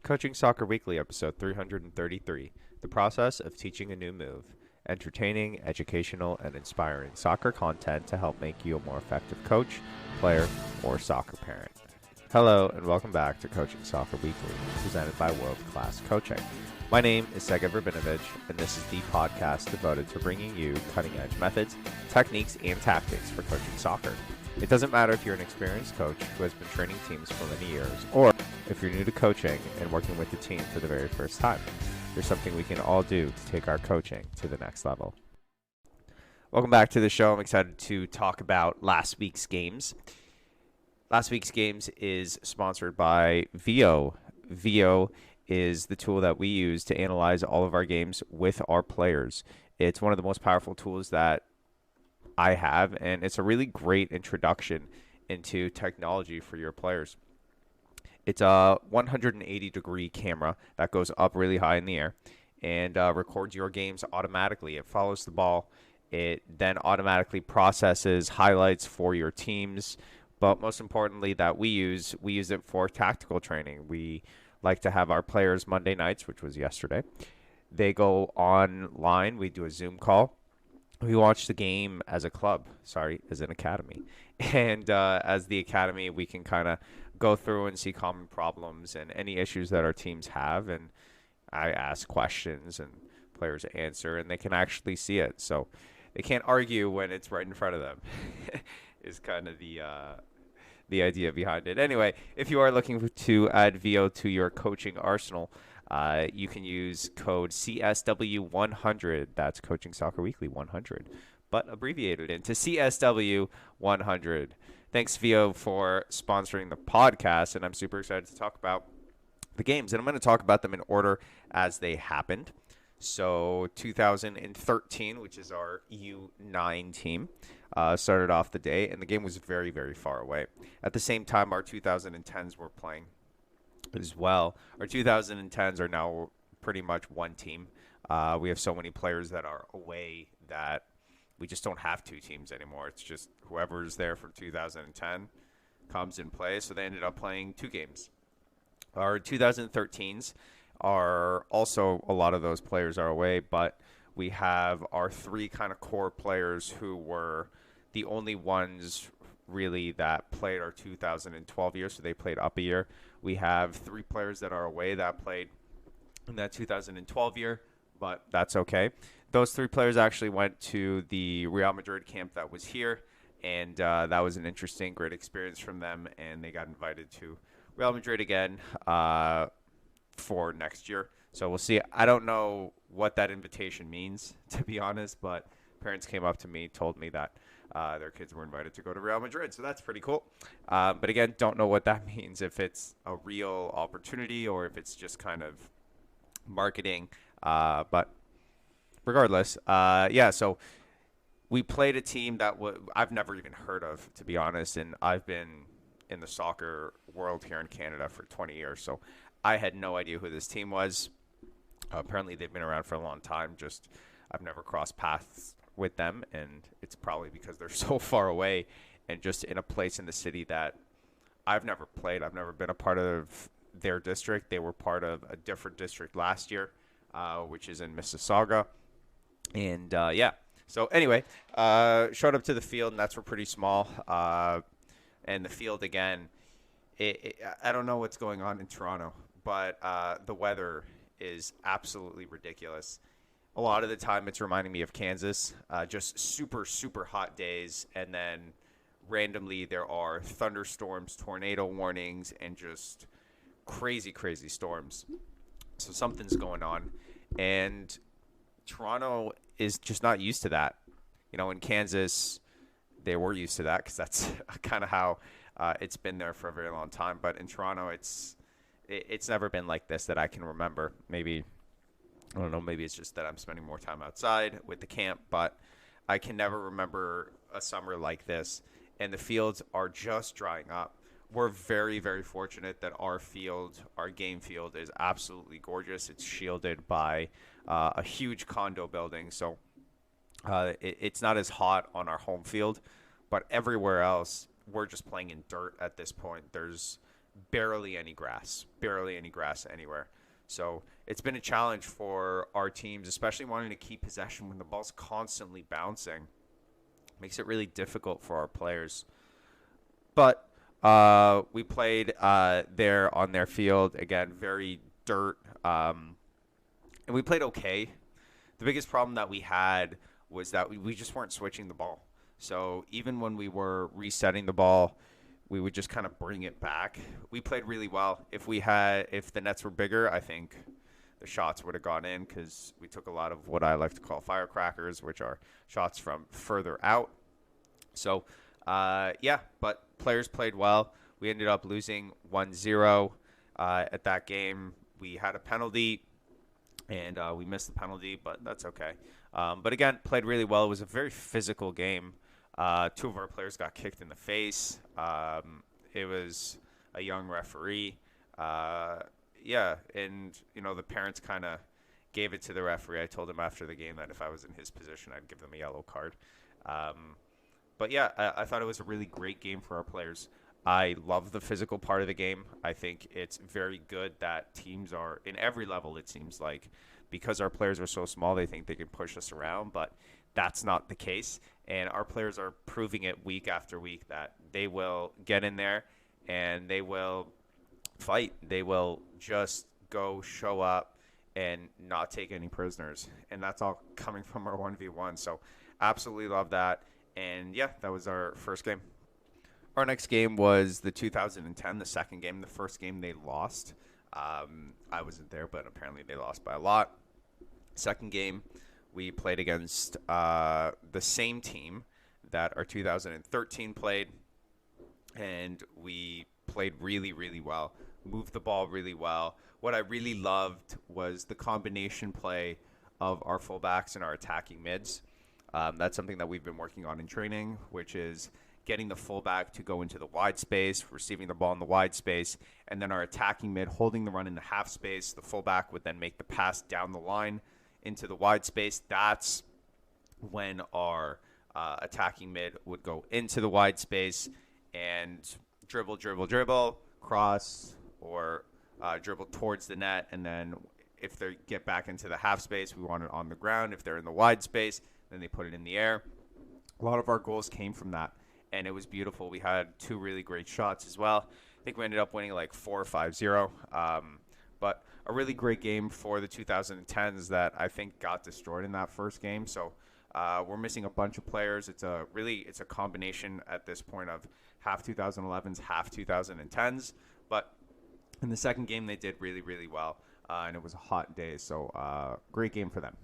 Coaching Soccer Weekly, episode 333 The Process of Teaching a New Move. Entertaining, educational, and inspiring soccer content to help make you a more effective coach, player, or soccer parent. Hello, and welcome back to Coaching Soccer Weekly, presented by World Class Coaching. My name is Sega Verbinovich, and this is the podcast devoted to bringing you cutting-edge methods, techniques, and tactics for coaching soccer. It doesn't matter if you're an experienced coach who has been training teams for many years, or if you're new to coaching and working with the team for the very first time. There's something we can all do to take our coaching to the next level. Welcome back to the show. I'm excited to talk about last week's games. Last week's games is sponsored by VO. VO is the tool that we use to analyze all of our games with our players. It's one of the most powerful tools that I have, and it's a really great introduction into technology for your players. It's a 180-degree camera that goes up really high in the air and records your games automatically. It follows the ball. It then automatically processes highlights for your teams. But most importantly, that we use it for tactical training. We like to have our players Monday nights, which was yesterday. They go online. We do a Zoom call. We watch the game as a club, as an academy. And as the academy, we can kind of go through and see common problems and any issues that our teams have. And I ask questions and players answer, and they can actually see it. So they can't argue when it's right in front of them is kind of the idea behind it. Anyway, if you are looking to add VO to your coaching arsenal, you can use code CSW100. That's Coaching Soccer Weekly 100, but abbreviated into CSW100. Thanks, VO, for sponsoring the podcast, and I'm super excited to talk about the games. And I'm going to talk about them in order as they happened. So 2013, which is our U9 team, started off the day, and the game was very, very far away. At the same time, our 2010s were playing as well. Our 2010s are now pretty much one team. We have so many players that are away that we just don't have two teams anymore. It's just whoever's there for 2010 comes in play. So they ended up playing two games. Our 2013s are also, a lot of those players are away, but we have our three kind of core players who were the only ones really that played our 2012 year, so they played up a year. We have three players that are away that played in that 2012 year, but that's okay. Those three players actually went to the Real Madrid camp that was here, and that was an interesting, great experience from them, and they got invited to Real Madrid again for next year. So we'll see. I don't know what that invitation means, to be honest, but parents came up to me, told me that their kids were invited to go to Real Madrid, so that's pretty cool. But again, don't know what that means, if it's a real opportunity or if it's just kind of marketing. But regardless, so we played a team that I've never even heard of, to be honest, and I've been in the soccer world here in Canada for 20 years, so I had no idea who this team was. Apparently, they've been around for a long time, just I've never crossed paths with them, and it's probably because they're so far away and just in a place in the city that I've never played. I've never been a part of their district. They were part of a different district last year, which is in Mississauga. And, so anyway, showed up to the field, and that's pretty small. And the field, again, I don't know what's going on in Toronto, but the weather is absolutely ridiculous. A lot of the time it's reminding me of Kansas, just super, super hot days. And then randomly there are thunderstorms, tornado warnings, and just crazy, crazy storms. So something's going on. And Toronto is just not used to that. You know, in Kansas, they were used to that because that's kind of how it's been there for a very long time. But in Toronto, it's never been like this that I can remember. Maybe, I don't know, maybe it's just that I'm spending more time outside with the camp, but I can never remember a summer like this. And the fields are just drying up. We're very, very fortunate that our field, our game field, is absolutely gorgeous. It's shielded by a huge condo building, so it's not as hot on our home field. But everywhere else, we're just playing in dirt at this point. There's barely any grass anywhere. So it's been a challenge for our teams, especially wanting to keep possession when the ball's constantly bouncing. Makes it really difficult for our players. But we played there on their field. Again, very dirt. And we played okay. The biggest problem that we had was that we just weren't switching the ball. So even when we were resetting the ball, we would just kind of bring it back. We played really well. If the nets were bigger, I think the shots would have gone in because we took a lot of what I like to call firecrackers, which are shots from further out. So, but players played well. We ended up losing 1-0 at that game. We had a penalty, and we missed the penalty, but that's okay. But again, played really well. It was a very physical game. Two of our players got kicked in the face. It was a young referee. And, the parents kind of gave it to the referee. I told him after the game that if I was in his position, I'd give them a yellow card. I thought it was a really great game for our players. I love the physical part of the game. I think it's very good that teams are, in every level, it seems like, because our players are so small, they think they can push us around, but that's not the case. And our players are proving it week after week that they will get in there and they will fight. They will just go show up and not take any prisoners. And that's all coming from our 1v1. So absolutely love that. And that was our first game. Our next game was the 2010, the second game. The first game they lost. I wasn't there, but apparently they lost by a lot. Second game, we played against the same team that our 2013 played, and we played really, really well, moved the ball really well. What I really loved was the combination play of our fullbacks and our attacking mids. That's something that we've been working on in training, which is getting the fullback to go into the wide space, receiving the ball in the wide space, and then our attacking mid holding the run in the half space. The fullback would then make the pass down the line into the wide space. That's when our attacking mid would go into the wide space and dribble, cross, or dribble towards the net. And then if they get back into the half space, we want it on the ground. If they're in the wide space, then they put it in the air. A lot of our goals came from that, and it was beautiful. We had two really great shots as well. I think we ended up winning like 4 or 5-0. But a really great game for the 2010s that I think got destroyed in that first game. So we're missing a bunch of players. It's a combination at this point of half 2011s, half 2010s. But in the second game, they did really, really well. And it was a hot day. So great game for them.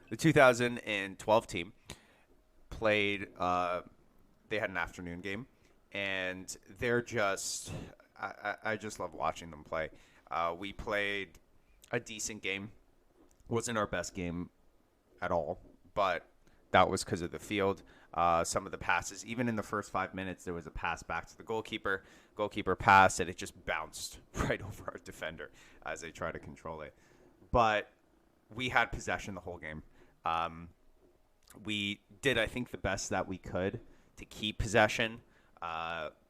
The 2012 team played, they had an afternoon game. And they're just, I just love watching them play. We played a decent game. Wasn't our best game at all, but that was because of the field. Some of the passes, even in the first 5 minutes, there was a pass back to the goalkeeper. Goalkeeper passed, and it just bounced right over our defender as they tried to control it. But we had possession the whole game. We did, I think, the best that we could to keep possession.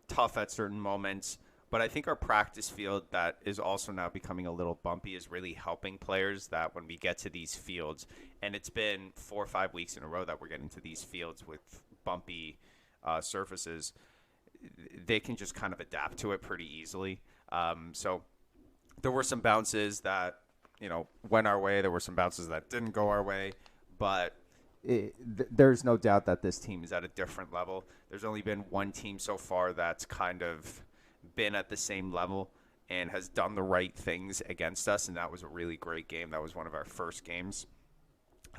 Tough at certain moments. But I think our practice field that is also now becoming a little bumpy is really helping players that when we get to these fields, and it's been 4 or 5 weeks in a row that we're getting to these fields with bumpy surfaces, they can just kind of adapt to it pretty easily. So there were some bounces that, went our way. There were some bounces that didn't go our way. But there's no doubt that this team is at a different level. There's only been one team so far that's kind of been at the same level and has done the right things against us, and that was a really great game. That was one of our first games.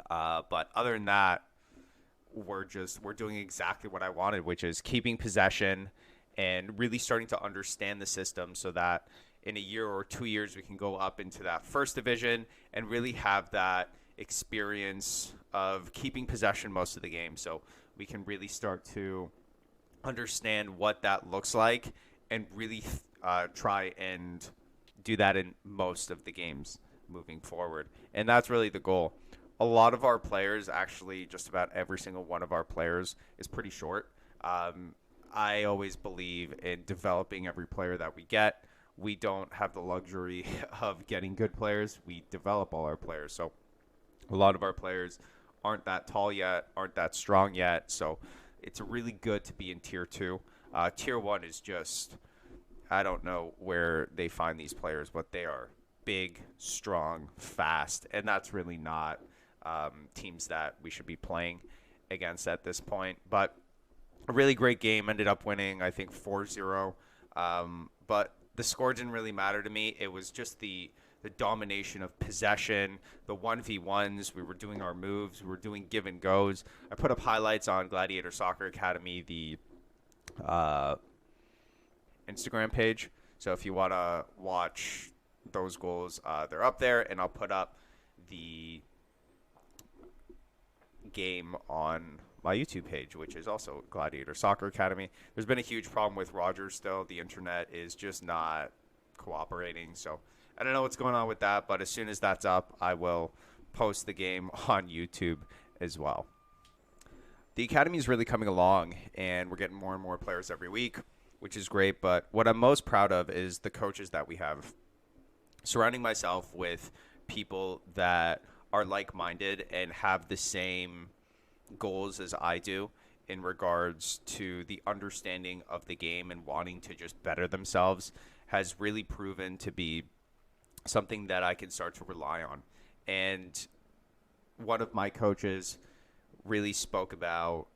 But other than that, we're doing exactly what I wanted, which is keeping possession and really starting to understand the system so that in a year or 2 years we can go up into that first division and really have that experience of keeping possession most of the game, so we can really start to understand what that looks like and really try and do that in most of the games moving forward. And that's really the goal. A lot of our players, actually just about every single one of our players, is pretty short. I always believe in developing every player that we get. We don't have the luxury of getting good players. We develop all our players. So a lot of our players aren't that tall yet, aren't that strong yet. So it's really good to be in tier 2. Tier 1 is just, I don't know where they find these players, but they are big, strong, fast, and that's really not teams that we should be playing against at this point. But a really great game, ended up winning, I think 4-0. But the score didn't really matter to me. It was just the domination of possession, the 1v1s. We were doing our moves. We were doing give and goes. I put up highlights on Gladiator Soccer Academy, the Instagram page. So if you want to watch those goals, they're up there. And I'll put up the game on my YouTube page, which is also Gladiator Soccer Academy. There's been a huge problem with Rogers still. The internet is just not cooperating. So I don't know what's going on with that, but as soon as that's up, I will post the game on YouTube as well. The academy is really coming along, and we're getting more and more players every week, which is great. But what I'm most proud of is the coaches that we have. Surrounding myself with people that are like-minded and have the same goals as I do in regards to the understanding of the game and wanting to just better themselves has really proven to be something that I can start to rely on. And one of my coaches really spoke about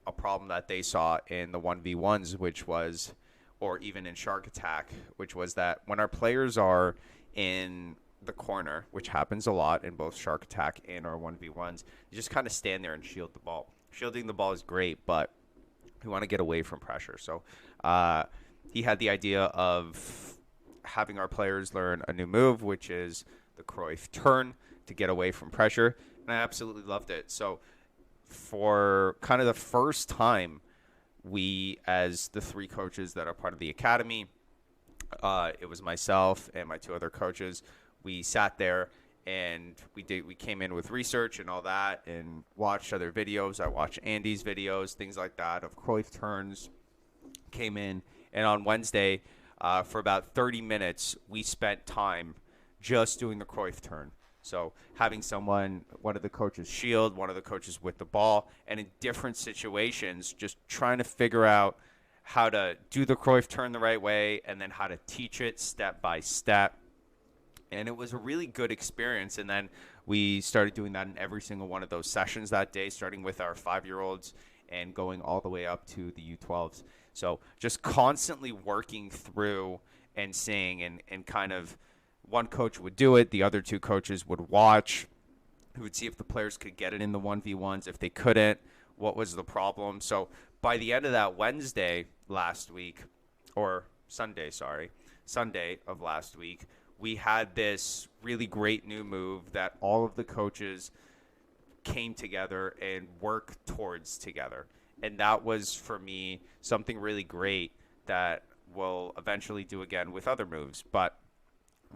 a problem that they saw in the 1v1s, which was, or even in Shark Attack, which was that when our players are in the corner, which happens a lot in both Shark Attack and our 1v1s, you just kind of stand there and shield the ball. Shielding the ball is great, but we want to get away from pressure. So he had the idea of having our players learn a new move, which is the Cruyff Turn, to get away from pressure, and I absolutely loved it. So for kind of the first time, we, as the 3 coaches that are part of the academy, it was myself and my 2 other coaches, we sat there and we came in with research and all that and watched other videos. I watched Andy's videos, things like that, of Cruyff Turns, came in. And on Wednesday, for about 30 minutes, we spent time just doing the Cruyff Turn. So having one of the coaches shield, one of the coaches with the ball, and in different situations, just trying to figure out how to do the Cruyff Turn the right way and then how to teach it step by step. And it was a really good experience. And then we started doing that in every single one of those sessions that day, starting with our 5-year-olds and going all the way up to the U12s. So just constantly working through and seeing and kind of one coach would do it. The other 2 coaches would watch. Who would see if the players could get it in the 1v1s. If they couldn't, what was the problem? So by the end of that Sunday of last week, we had this really great new move that all of the coaches came together and worked towards together. And that was, for me, something really great that we'll eventually do again with other moves. But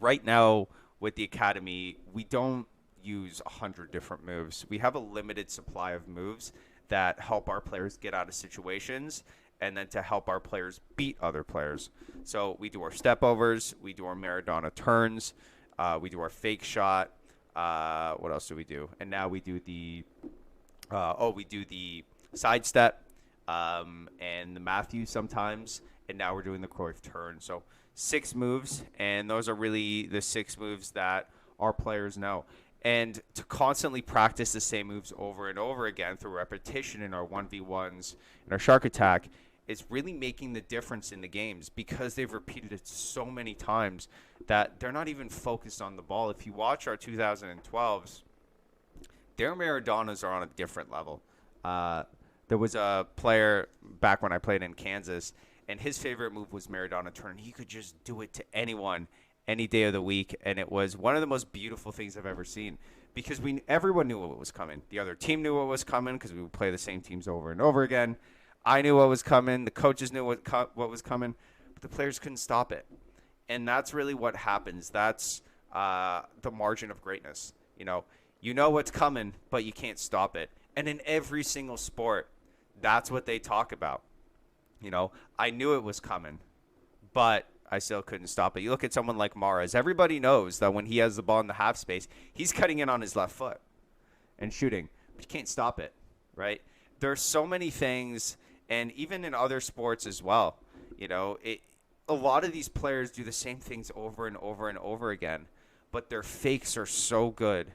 right now with the academy, we don't use 100 different moves. We have a limited supply of moves that help our players get out of situations and then to help our players beat other players. So we do our step overs, we do our Maradona turns, we do our fake shot. What else do we do? And now we do the sidestep and the Matthew sometimes. And now we're doing the Cruyff Turn. So 6 moves, and those are really the 6 moves that our players know. And to constantly practice the same moves over and over again through repetition in our 1v1s and our Shark Attack is really making the difference in the games because they've repeated it so many times that they're not even focused on the ball. If you watch our 2012s, their Maradonas are on a different level. There was a player back when I played in Kansas, and his favorite move was Maradona Turn. He could just do it to anyone, any day of the week, and it was one of the most beautiful things I've ever seen because everyone knew what was coming. The other team knew what was coming because we would play the same teams over and over again. I knew what was coming. The coaches knew what was coming, but the players couldn't stop it. And that's really what happens. That's the margin of greatness. You know what's coming, but you can't stop it. And in every single sport, that's what they talk about. I knew it was coming, but I still couldn't stop it. You look at someone like Mahrez. Everybody knows that when he has the ball in the half space, he's cutting in on his left foot and shooting, but you can't stop it, right? There's so many things, and even in other sports as well. A lot of these players do the same things over and over and over again, but their fakes are so good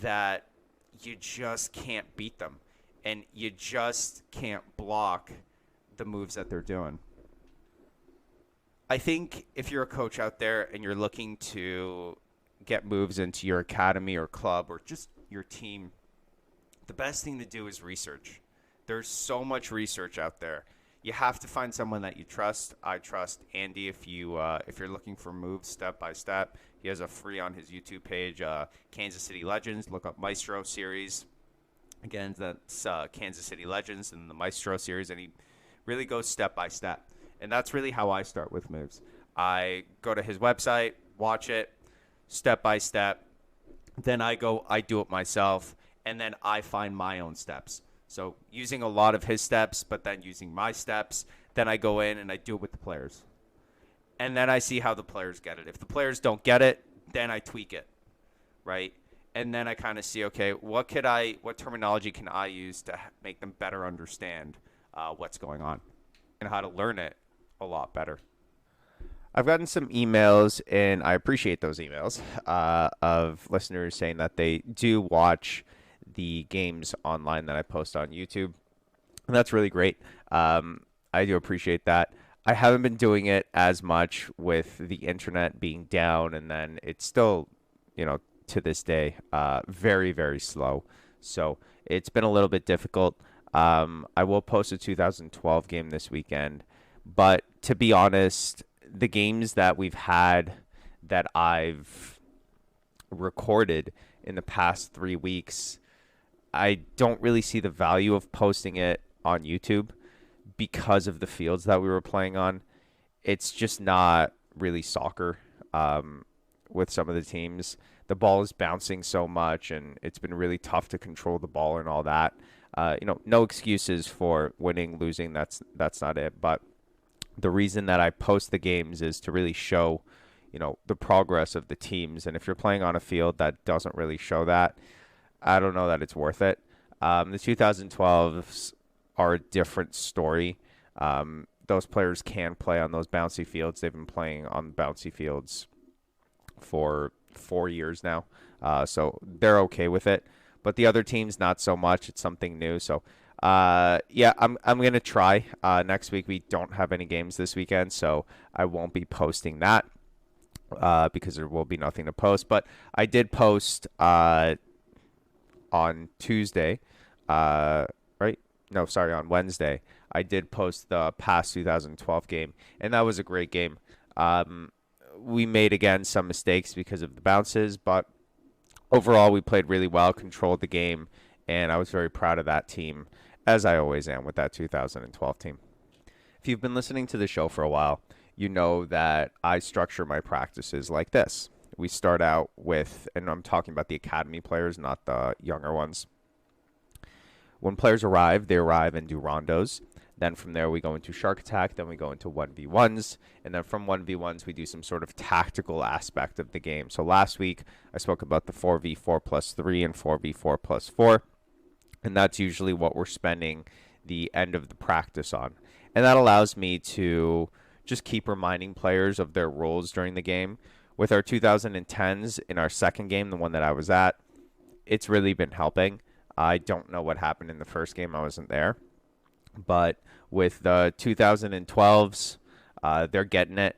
that you just can't beat them, and you just can't block the moves that they're doing. I think if you're a coach out there and you're looking to get moves into your academy or club or just your team, the best thing to do is research. There's so much research out there. You have to find someone that you trust. I trust Andy. If you're looking for moves step by step, he has a free on his YouTube page, Kansas City Legends. Look up Maestro series. Again, that's Kansas City Legends and the Maestro series, and he really goes step by step. And that's really how I start with moves. I go to his website, watch it step by step. Then I do it myself, and then I find my own steps. So using a lot of his steps, but then using my steps, then I go in and I do it with the players. And then I see how the players get it. If the players don't get it, then I tweak it, right? And then I kind of see, okay, what terminology can I use to make them better understand what's going on and how to learn it a lot better. I've gotten some emails, and I appreciate those emails of listeners saying that they do watch the games online that I post on YouTube. And that's really great. I do appreciate that. I haven't been doing it as much with the internet being down, and then it's still, to this day, very, very slow. So it's been a little bit difficult. I will post a 2012 game this weekend. But to be honest, the games that we've had that I've recorded in the past 3 weeks, I don't really see the value of posting it on YouTube because of the fields that we were playing on. It's just not really soccer with some of the teams. The ball is bouncing so much, and it's been really tough to control the ball and all that. No excuses for winning, losing. That's not it. But the reason that I post the games is to really show, the progress of the teams. And if you're playing on a field that doesn't really show that, I don't know that it's worth it. The 2012s are a different story. Those players can play on those bouncy fields. They've been playing on bouncy fields for 4 years now. So they're okay with it. But the other teams, not so much. It's something new. So I'm gonna try. Next week we don't have any games this weekend, so I won't be posting that because there will be nothing to post. But I did post on Tuesday, right? No, sorry, on Wednesday. I did post the past 2012 game, and that was a great game. We made again some mistakes because of the bounces, but overall we played really well, controlled the game, and I was very proud of that team, as I always am with that 2012 team. If you've been listening to the show for a while, you know that I structure my practices like this. We start out with, and I'm talking about the academy players, not the younger ones. When players arrive, they arrive and do rondos. Then from there, we go into shark attack. Then we go into 1v1s. And then from 1v1s, we do some sort of tactical aspect of the game. So last week, I spoke about the 4v4 plus 3 and 4v4 plus 4. And that's usually what we're spending the end of the practice on. And that allows me to just keep reminding players of their roles during the game. With our 2010s in our second game, the one that I was at, it's really been helping. I don't know what happened in the first game. I wasn't there. But with the 2012s, they're getting it.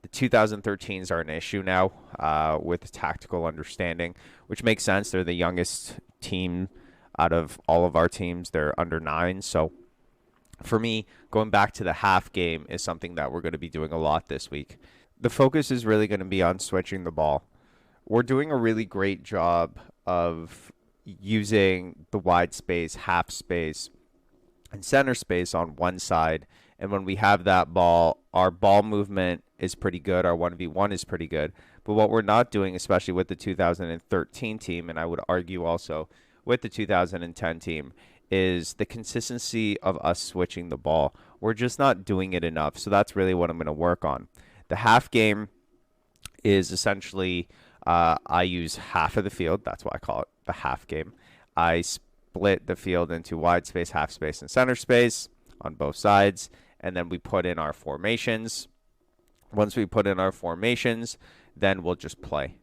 The 2013s are an issue now with tactical understanding, which makes sense. They're the youngest team out of all of our teams. They're under 9. So for me, going back to the half game is something that we're going to be doing a lot this week. The focus is really going to be on switching the ball. We're doing a really great job of using the wide space, half space, and center space on one side. And when we have that ball, our ball movement is pretty good. Our 1v1 is pretty good. But what we're not doing, especially with the 2013 team, and I would argue also with the 2010 team, is the consistency of us switching the ball. We're just not doing it enough. So that's really what I'm going to work on. The half game is essentially I use half of the field. That's why I call it the half game. I split the field into wide space, half space, and center space on both sides. And then we put in our formations. Once we put in our formations, then we'll just play.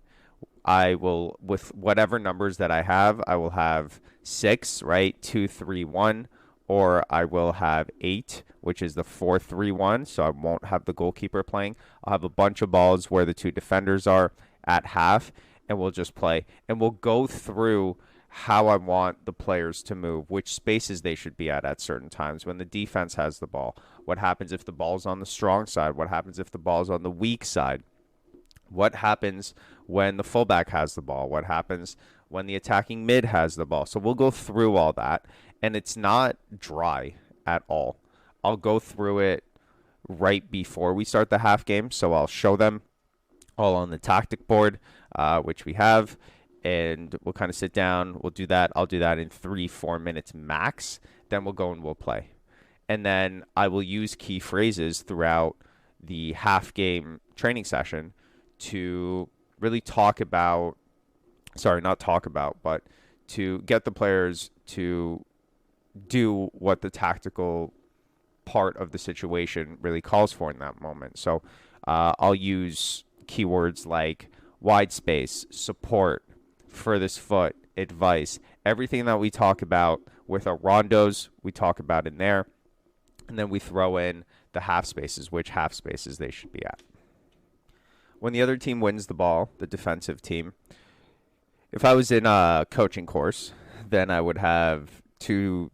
I will, with whatever numbers that I will have 6, right? 2, 3, 1, or I will have 8, which is the 4, 3, 1. So I won't have the goalkeeper playing. I'll have a bunch of balls where the 2 defenders are at half, and we'll just play. And we'll go through how I want the players to move, which spaces they should be at certain times when the defense has the ball. What happens if the ball's on the strong side? What happens if the ball's on the weak side? What happens when the fullback has the ball? What happens when the attacking mid has the ball? So we'll go through all that, and it's not dry at all. I'll go through it right before we start the half game, so I'll show them all on the tactic board, which we have, and we'll kind of sit down. We'll do that. I'll do that in 3-4 minutes max. Then we'll go and we'll play. And then I will use key phrases throughout the half game training session to really but to get the players to do what the tactical part of the situation really calls for in that moment. So I'll use keywords like wide space, support, furthest foot, advice, everything that we talk about with our rondos, we talk about in there. And then we throw in the half spaces, which half spaces they should be at. When the other team wins the ball, the defensive team, if I was in a coaching course, then I would have 2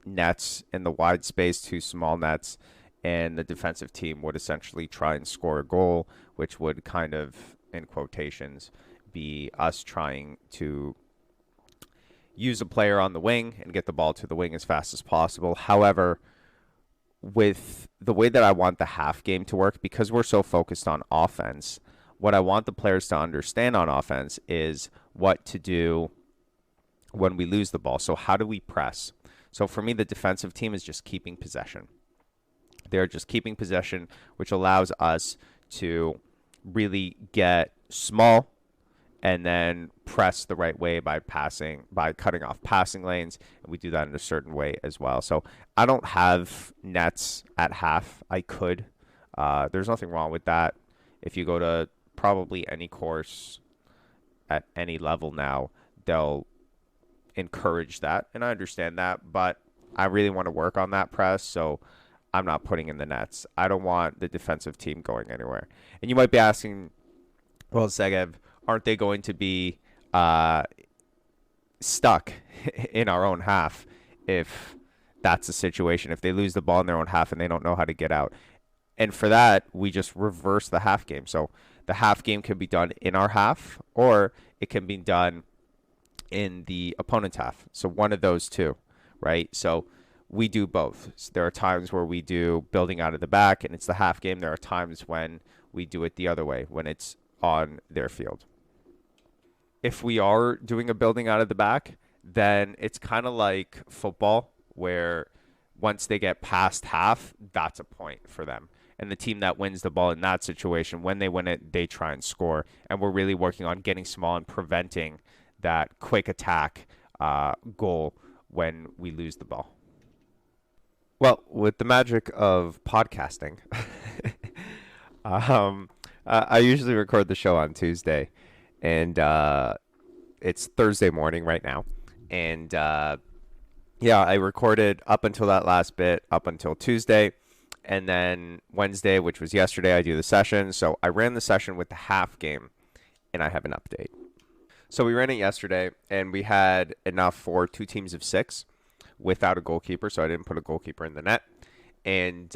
nets in the wide space, 2 small nets, and the defensive team would essentially try and score a goal, which would kind of, in quotations, be us trying to use a player on the wing and get the ball to the wing as fast as possible. However, with the way that I want the half game to work, because we're so focused on offense, what I want the players to understand on offense is what to do when we lose the ball. So how do we press? So for me, the defensive team is just keeping possession. They're just keeping possession, which allows us to really get small and then press the right way by cutting off passing lanes. And we do that in a certain way as well. So I don't have nets at half. I could. There's nothing wrong with that. If you go to probably any course at any level now, they'll encourage that. And I understand that, but I really want to work on that press. So I'm not putting in the nets. I don't want the defensive team going anywhere. And you might be asking, well, Segev, aren't they going to be stuck in our own half if that's the situation, if they lose the ball in their own half and they don't know how to get out? And for that, we just reverse the half game. So the half game can be done in our half, or it can be done in the opponent's half. So one of those two, right? So we do both. So there are times where we do building out of the back and it's the half game. There are times when we do it the other way, when it's on their field. If we are doing a building out of the back, then it's kind of like football, where once they get past half, that's a point for them. And the team that wins the ball in that situation, when they win it, they try and score. And we're really working on getting small and preventing that quick attack goal when we lose the ball. Well, with the magic of podcasting, I usually record the show on Tuesday. And it's Thursday morning right now. And I recorded up until that last bit, up until Tuesday. And then Wednesday, which was yesterday, I do the session. So I ran the session with the half game, and I have an update. So we ran it yesterday, and we had enough for 2 teams of 6 without a goalkeeper. So I didn't put a goalkeeper in the net. And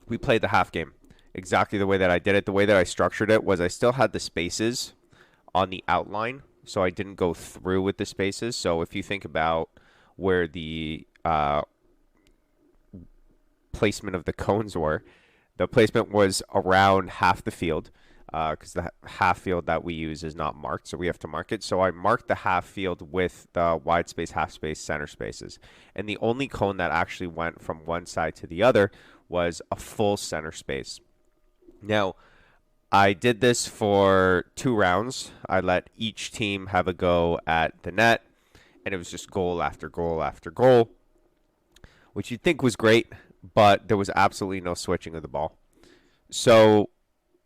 we played the half game exactly the way that I did it. The way that I structured it was I still had the spaces on the outline, so I didn't go through with the spaces. So if you think about where the placement of the cones were, the placement was around half the field. because the half field that we use is not marked, so we have to mark it. So I marked the half field with the wide space, half space, center spaces. And the only cone that actually went from one side to the other was a full center space. Now, I did this for 2 rounds. I let each team have a go at the net, and it was just goal after goal after goal, which you'd think was great, but there was absolutely no switching of the ball. So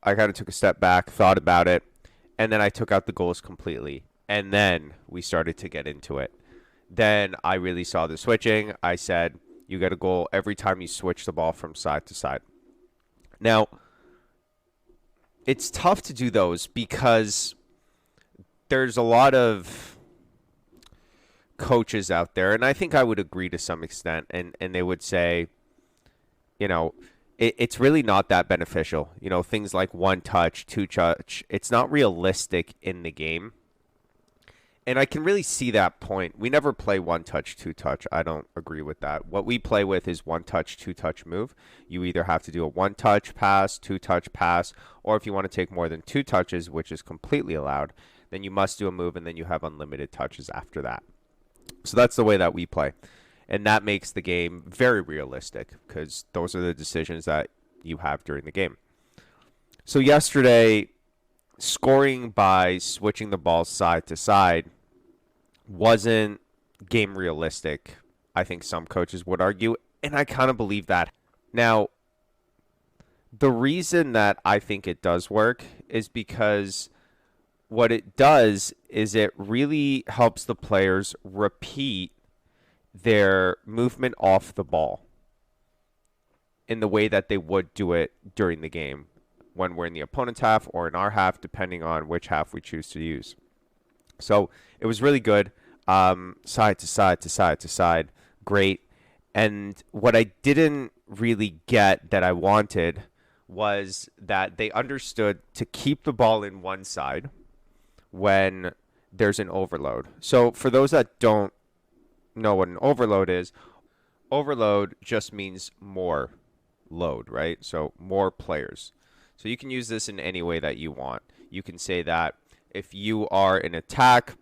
I kind of took a step back, thought about it, and then I took out the goals completely. And then we started to get into it. Then I really saw the switching. I said, you get a goal every time you switch the ball from side to side. Now, it's tough to do those because there's a lot of coaches out there, and I think I would agree to some extent, and they would say, you know, it's really not that beneficial. You know, things like one touch, two touch, it's not realistic in the game. And I can really see that point. We never play one touch, two touch. I don't agree with that. What we play with is one touch, two touch move. You either have to do a one touch pass, two touch pass, or if you want to take more than 2 touches, which is completely allowed, then you must do a move and then you have unlimited touches after that. So that's the way that we play. And that makes the game very realistic because those are the decisions that you have during the game. So yesterday, scoring by switching the ball side to side wasn't game realistic, I think some coaches would argue, and I kind of believe that. Now, the reason that I think it does work is because what it does is it really helps the players repeat their movement off the ball in the way that they would do it during the game when we're in the opponent's half or in our half, depending on which half we choose to use. So it was really good. Side to side to side to side. Great. And what I didn't really get that I wanted was that they understood to keep the ball in one side when there's an overload. So for those that don't know what an overload is, overload just means more load, right? So more players. So you can use this in any way that you want. You can say that if you are in attack,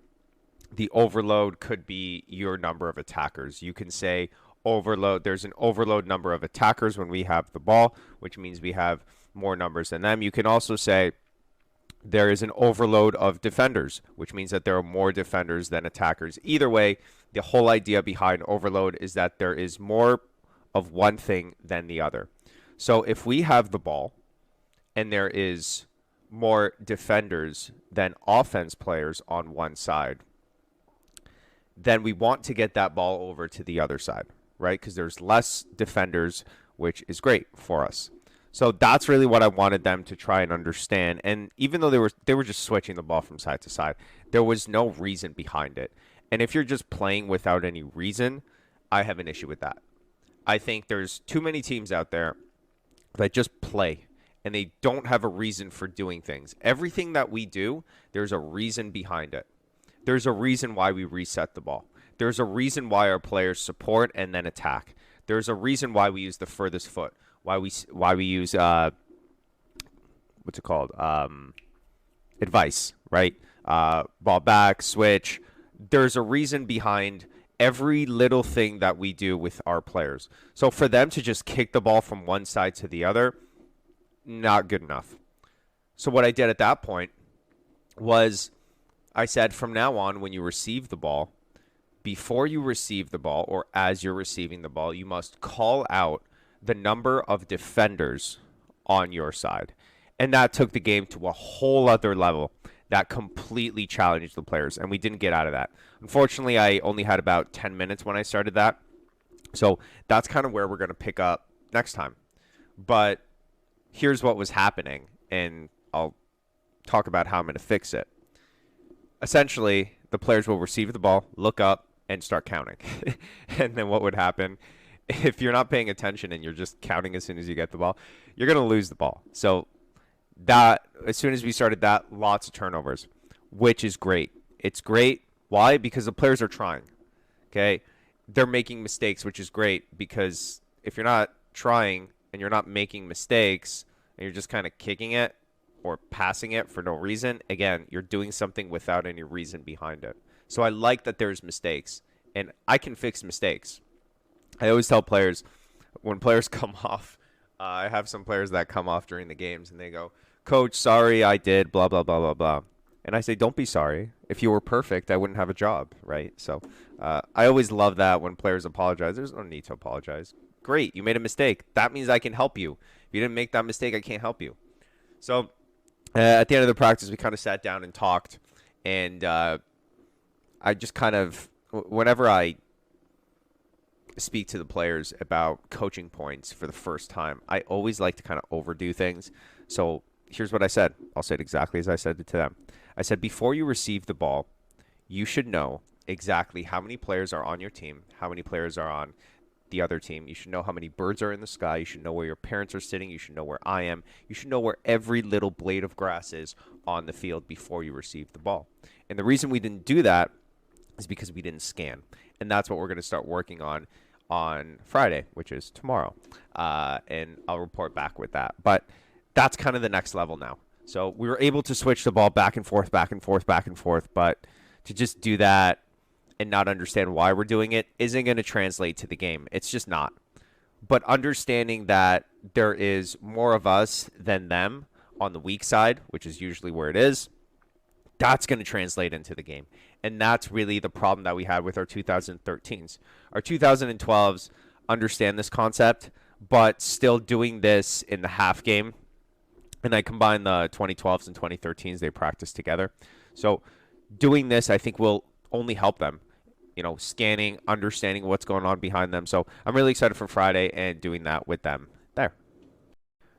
the overload could be your number of attackers. You can say overload, there's an overload number of attackers when we have the ball, which means we have more numbers than them. You can also say there is an overload of defenders, which means that there are more defenders than attackers. Either way, the whole idea behind overload is that there is more of one thing than the other. So if we have the ball and there is more defenders than offense players on one side, then we want to get that ball over to the other side, right? Because there's less defenders, which is great for us. So that's really what I wanted them to try and understand. And even though they were just switching the ball from side to side, there was no reason behind it. And if you're just playing without any reason, I have an issue with that. I think there's too many teams out there that just play and they don't have a reason for doing things. Everything that we do, there's a reason behind it. There's a reason why we reset the ball. There's a reason why our players support and then attack. There's a reason why we use the furthest foot. Why we use what's it called? Advice, right? Ball back, switch. There's a reason behind every little thing that we do with our players. So for them to just kick the ball from one side to the other, not good enough. So what I did at that point was I said from now on, when you receive the ball, before you receive the ball or as you're receiving the ball, you must call out the number of defenders on your side. And that took the game to a whole other level. That completely challenged the players, and we didn't get out of that. Unfortunately, I only had about 10 minutes when I started that. So that's kind of where we're going to pick up next time. But here's what was happening, and I'll talk about how I'm going to fix it. Essentially, the players will receive the ball, look up, and start counting. And then what would happen, if you're not paying attention and you're just counting as soon as you get the ball, you're going to lose the ball. So that, as soon as we started that, lots of turnovers, which is great. It's great. Why? Because the players are trying. Okay? They're making mistakes, which is great, because if you're not trying and you're not making mistakes and you're just kind of kicking it, or passing it for no reason, again, you're doing something without any reason behind it. So I like that there's mistakes, and I can fix mistakes. I always tell players, when players come off, I have some players that come off during the games, and they go, Coach, sorry, I did blah, blah, blah, blah, blah. And I say, don't be sorry. If you were perfect, I wouldn't have a job, right? So I always love that when players apologize. There's no need to apologize. Great, you made a mistake. That means I can help you. If you didn't make that mistake, I can't help you. So at the end of the practice, we kind of sat down and talked. And I just kind of, whenever I speak to the players about coaching points for the first time, I always like to kind of overdo things. So here's what I said. I'll say it exactly as I said it to them. I said, before you receive the ball, you should know exactly how many players are on your team, how many players are on the other team. You should know how many birds are in the sky. You should know where your parents are sitting. You should know where I am. You should know where every little blade of grass is on the field before you receive the ball. And the reason we didn't do that is because we didn't scan. And that's what we're going to start working on Friday, which is tomorrow. And I'll report back with that. But that's kind of the next level now. So we were able to switch the ball back and forth, back and forth, back and forth. But to just do that and not understand why we're doing it isn't going to translate to the game. It's just not. But understanding that there is more of us than them on the weak side, which is usually where it is, that's going to translate into the game. And that's really the problem that we had with our 2013s. Our 2012s understand this concept, but still doing this in the half game. And I combine the 2012s and 2013s. They practice together. So doing this, I think, will only help them, scanning, understanding what's going on behind them. So I'm really excited for Friday and doing that with them there.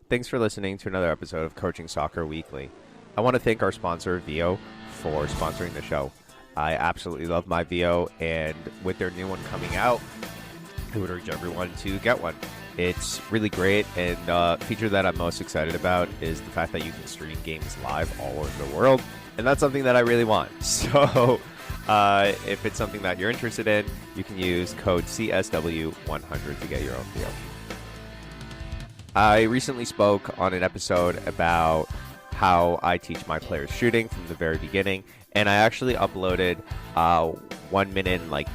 Thanks for listening to another episode of Coaching Soccer Weekly. I want to thank our sponsor, VO, for sponsoring the show. I absolutely love my VO, and with their new one coming out, I would urge everyone to get one. It's really great, and the feature that I'm most excited about is the fact that you can stream games live all over the world, and that's something that I really want. So if it's something that you're interested in, you can use code CSW100 to get your own VO. I recently spoke on an episode about how I teach my players shooting from the very beginning, and I actually uploaded 1 minute and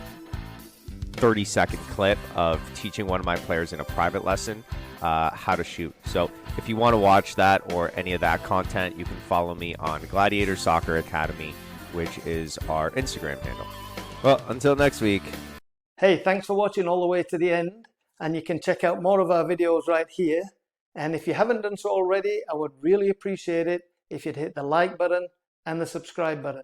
30-second clip of teaching one of my players in a private lesson how to shoot. So if you want to watch that or any of that content, you can follow me on Gladiator Soccer Academy, which is our Instagram handle. Well, until next week. Hey, thanks for watching all the way to the end, and you can check out more of our videos right here. And if you haven't done so already, I would really appreciate it if you'd hit the like button and the subscribe button.